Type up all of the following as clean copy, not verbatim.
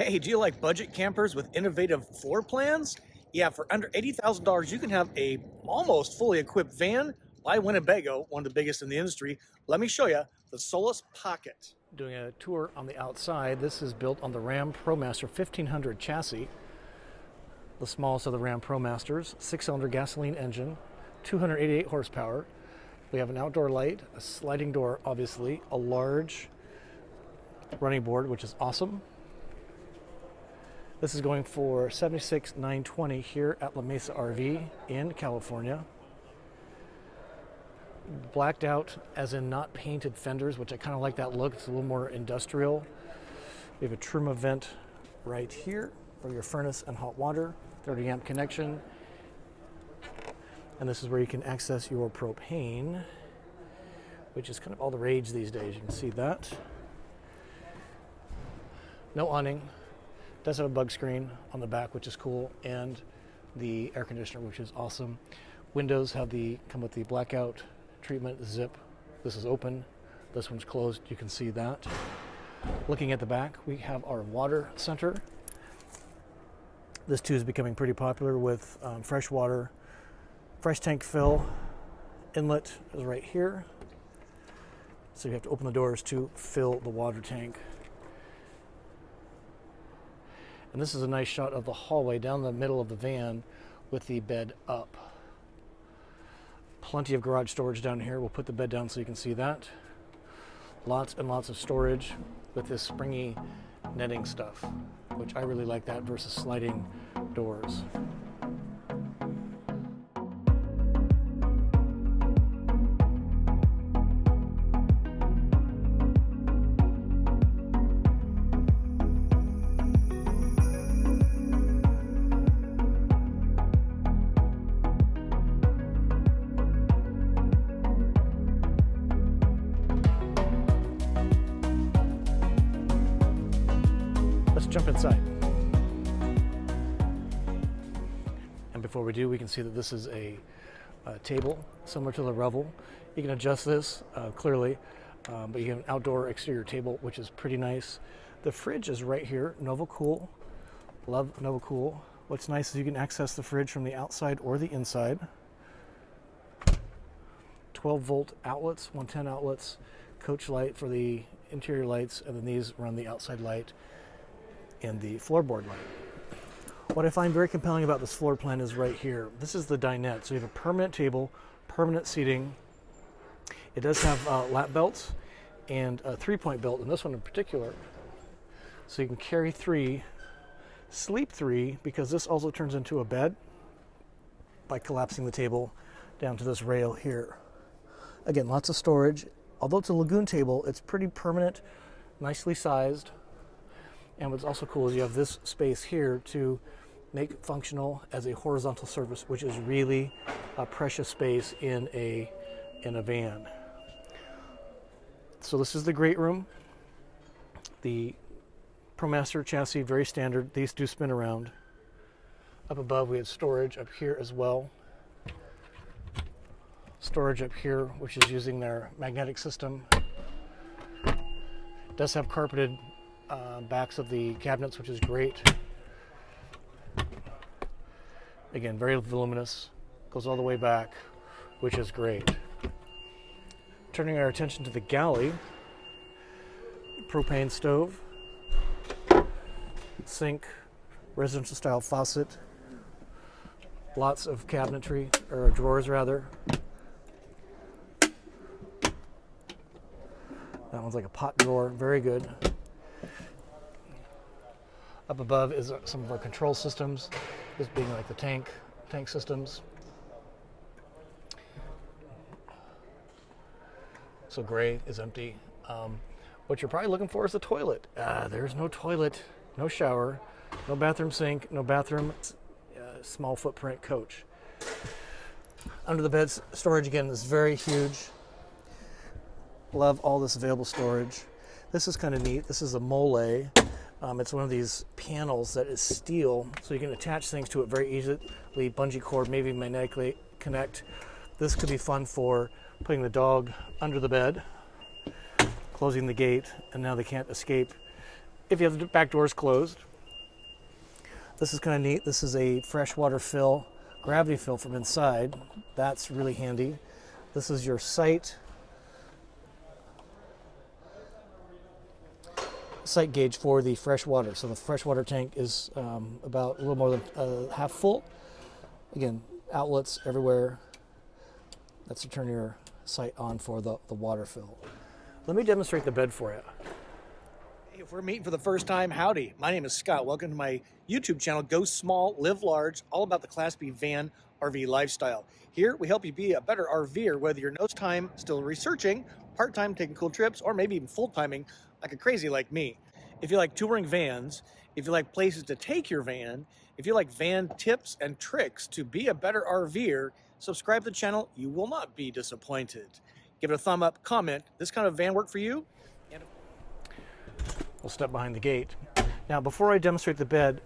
Hey, do you like budget campers with innovative floor plans? Yeah, for under $80,000, you can have a almost fully equipped van by Winnebago, one of the biggest in the industry. Let me show you the SOLIS Pocket. Doing a tour on the outside. This is built on the Ram Promaster 1500 chassis, the smallest of the Ram Promasters, 6-cylinder gasoline engine, 288 horsepower. We have an outdoor light, a sliding door, obviously, a large running board, which is awesome. This is going for $76,920 here at La Mesa RV in California. Blacked out, as in not painted fenders, which I kind of like that look. It's a little more industrial. We have a trim vent right here for your furnace and hot water, 30 amp connection. And this is where you can access your propane, which is kind of all the rage these days. You can see that. No awning. Does have a bug screen on the back, which is cool, and the air conditioner, which is awesome. Windows come with the blackout treatment zip. This is open. This one's closed. You can see that. Looking at the back, we have our water center. This too is becoming pretty popular with fresh water. Fresh tank fill. Inlet is right here. So you have to open the doors to fill the water tank. And this is a nice shot of the hallway down the middle of the van with the bed up. Plenty of garage storage down here. We'll put the bed down so you can see that. Lots and lots of storage with this springy netting stuff, which I really like that versus sliding doors. Let's jump inside. And before we do, we can see that this is a table similar to the Revel. You can adjust this clearly, but you have an outdoor exterior table, which is pretty nice. The fridge is right here, NovaCool. Love NovaCool. What's nice is you can access the fridge from the outside or the inside. 12-volt outlets, 110 outlets, coach light for the interior lights, and then these run the outside light and the floorboard light. What I find very compelling about this floor plan is right here. This is the dinette. So you have a permanent table, permanent seating. It does have lap belts and a 3-point belt, and this one in particular. So you can carry 3, sleep 3, because this also turns into a bed by collapsing the table down to this rail here. Again, lots of storage. Although it's a lagoon table, it's pretty permanent, nicely sized. And what's also cool is you have this space here to make functional as a horizontal surface, which is really a precious space in a van. So this is the great room. The Promaster chassis, very standard. These do spin around. Up above, we have storage up here as well. Storage up here, which is using their magnetic system. It does have carpeted backs of the cabinets, which is great. Again, very voluminous, goes all the way back, which is great. Turning our attention to the Galley, propane stove, sink, residential style faucet, lots of cabinetry, or drawers rather. That one's like a pot drawer, very good. Up above is some of our control systems, this being like the tank systems. So gray is empty. What you're probably looking for is the toilet. There's no toilet, no shower, no bathroom sink, no bathroom, small footprint coach. Under the bed storage again is very huge. Love all this available storage. This is kind of neat. This is a mole. It's one of these panels that is steel, so you can attach things to it very easily. Bungee cord, maybe magnetically connect. This could be fun for putting the dog under the bed, closing the gate, and now they can't escape if you have the back doors closed. This is kind of neat. This is a freshwater fill, gravity fill from inside. That's really handy. This is your sight gauge for the fresh water. So the freshwater tank is about a little more than half full. Again, outlets everywhere. That's to turn your sight on for the water fill. Let me demonstrate the bed for you. Hey, if we're meeting for the first time, howdy. My name is Scott. Welcome to my YouTube channel, Go Small, Live Large, all about the Class B van RV lifestyle. Here, we help you be a better RVer, whether you're no time still researching, part-time taking cool trips, or maybe even full-timing like a crazy like me. If you like touring vans, if you like places to take your van, if you like van tips and tricks to be a better RVer, subscribe to the channel. You will not be disappointed. Give it a thumb up, comment, this kind of van work for you? And we'll step behind the gate. Now, before I demonstrate the bed,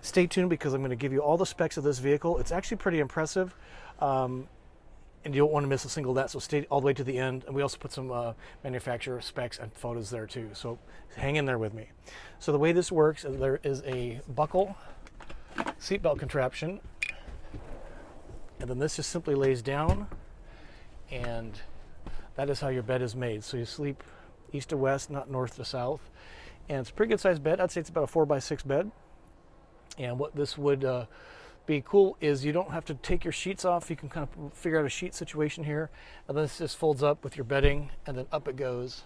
stay tuned because I'm going to give you all the specs of this vehicle. It's actually pretty impressive, and you don't want to miss a single of that, so stay all the way to the end. And we also put some manufacturer specs and photos there too, so hang in there with me. So the way this works is there is a buckle seatbelt contraption, and then this just simply lays down, and that is how your bed is made. So you sleep east to west, not north to south. And it's a pretty good sized bed. I'd say it's about a 4x6 bed. And what this would be cool is you don't have to take your sheets off. You can kind of figure out a sheet situation here. And then this just folds up with your bedding, and then up it goes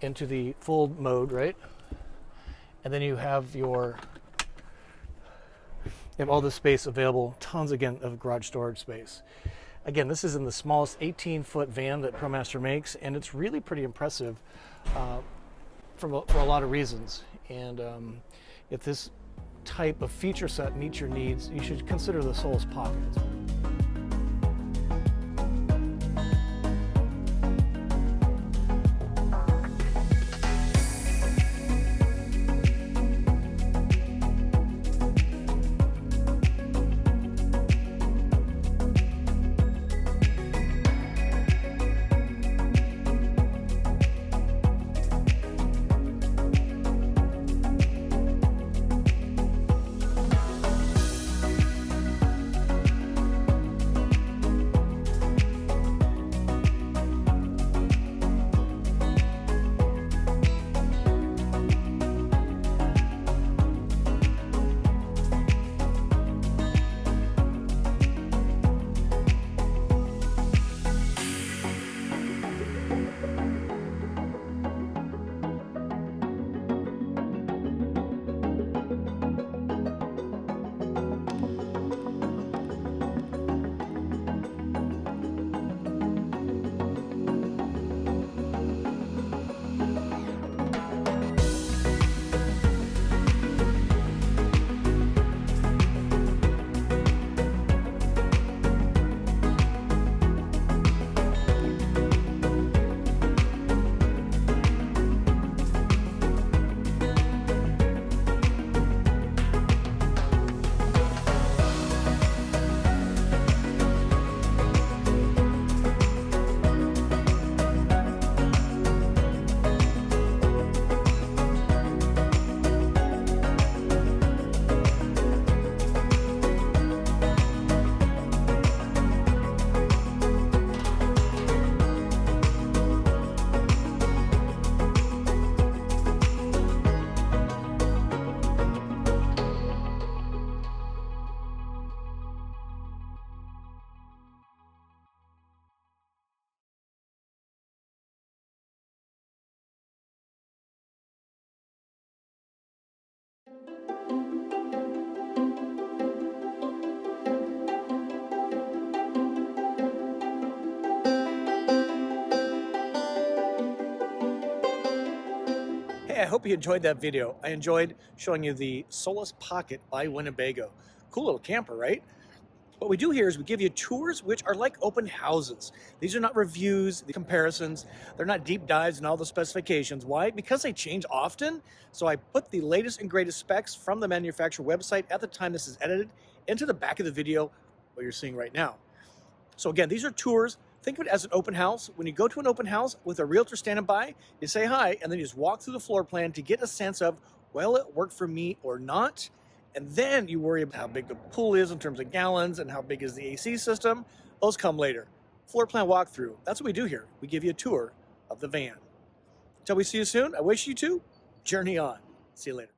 into the fold mode, right? And then you have all this space available, tons again of garage storage space. Again, this is in the smallest 18-foot van that ProMaster makes, and it's really pretty impressive for a lot of reasons. And if this type of feature set meets your needs, you should consider the SOLIS Pocket. Hey, I hope you enjoyed that video. I enjoyed showing you the SOLIS Pocket by Winnebago. Cool little camper, right? What we do here is we give you tours which are like open houses. These are not reviews, the comparisons. They're not deep dives in all the specifications. Why? Because they change often. So I put the latest and greatest specs from the manufacturer website at the time this is edited into the back of the video, what you're seeing right now. So again, these are tours. Think of it as an open house. When you go to an open house with a realtor standing by, you say hi, and then you just walk through the floor plan to get a sense of, will it work for me or not? And then you worry about how big the pool is in terms of gallons and how big is the AC system. Those come later. Floor plan walkthrough. That's what we do here. We give you a tour of the van. Until we see you soon, I wish you to journey on. See you later.